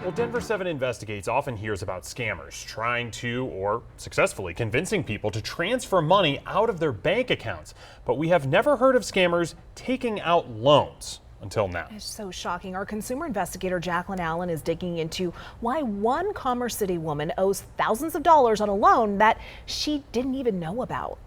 Well, Denver 7 Investigates often hears about scammers trying to, or successfully convincing people to transfer money out of their bank accounts. But we have never heard of scammers taking out loans until now. It's so shocking. Our consumer investigator Jacqueline Allen is digging into why one Commerce City woman owes thousands of dollars on a loan that she didn't even know about.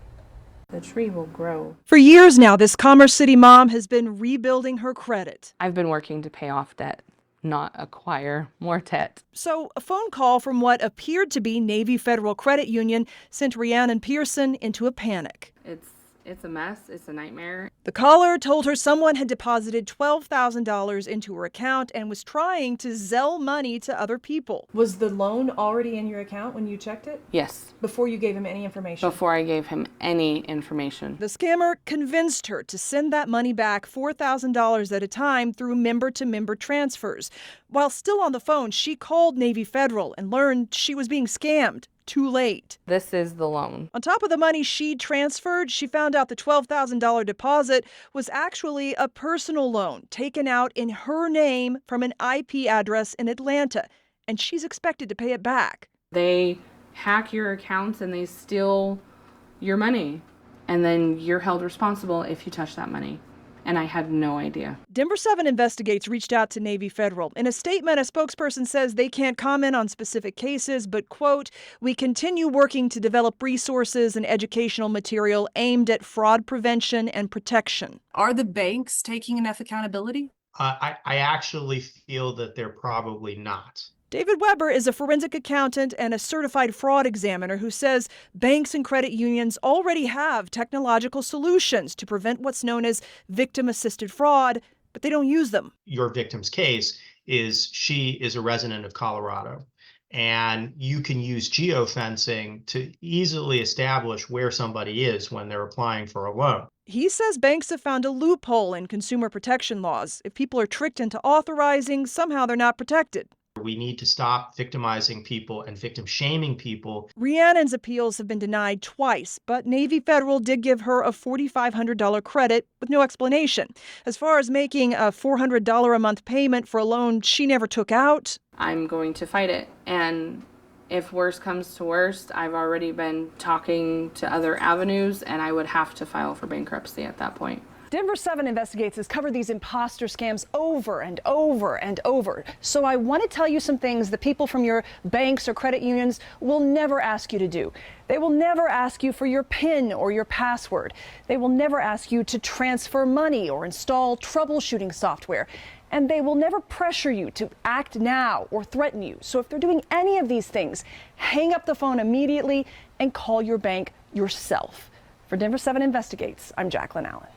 The tree will grow. For years now, this Commerce City mom has been rebuilding her credit. I've been working to pay off debt, not acquire more debt. So a phone call from what appeared to be Navy Federal Credit Union sent Rhiannon Pearson into a panic. It's a mess. It's a nightmare. The caller told her someone had deposited $12,000 into her account and was trying to Zelle money to other people. Was the loan already in your account when you checked it? Yes. Before you gave him any information? Before I gave him any information. The scammer convinced her to send that money back $4,000 at a time through member-to-member transfers. While still on the phone, she called Navy Federal and learned she was being scammed. Too late. This is the loan. On top of the money she transferred, she found out the $12,000 deposit was actually a personal loan taken out in her name from an IP address in Atlanta, and she's expected to pay it back. They hack your accounts and they steal your money, and then you're held responsible if you touch that money. And I had no idea. Denver 7 Investigates reached out to Navy Federal. In a statement, a spokesperson says they can't comment on specific cases, but, quote, "We continue working to develop resources and educational material aimed at fraud prevention and protection." Are the banks taking enough accountability? I actually feel that they're probably not. David Weber is a forensic accountant and a certified fraud examiner who says banks and credit unions already have technological solutions to prevent what's known as victim-assisted fraud, but they don't use them. Your victim's case is she is a resident of Colorado, and you can use geofencing to easily establish where somebody is when they're applying for a loan. He says banks have found a loophole in consumer protection laws. If people are tricked into authorizing, somehow they're not protected. We need to stop victimizing people and victim shaming people. Rhiannon's appeals have been denied twice, but Navy Federal did give her a $4,500 credit with no explanation. As far as making a $400 a month payment for a loan she never took out, I'm going to fight it. And if worse comes to worst, I've already been talking to other avenues, and I would have to file for bankruptcy at that point. Denver 7 Investigates has covered these imposter scams over and over and over. So I want to tell you some things the people from your banks or credit unions will never ask you to do. They will never ask you for your PIN or your password. They will never ask you to transfer money or install troubleshooting software. And they will never pressure you to act now or threaten you. So if they're doing any of these things, hang up the phone immediately and call your bank yourself. For Denver 7 Investigates, I'm Jacqueline Allen.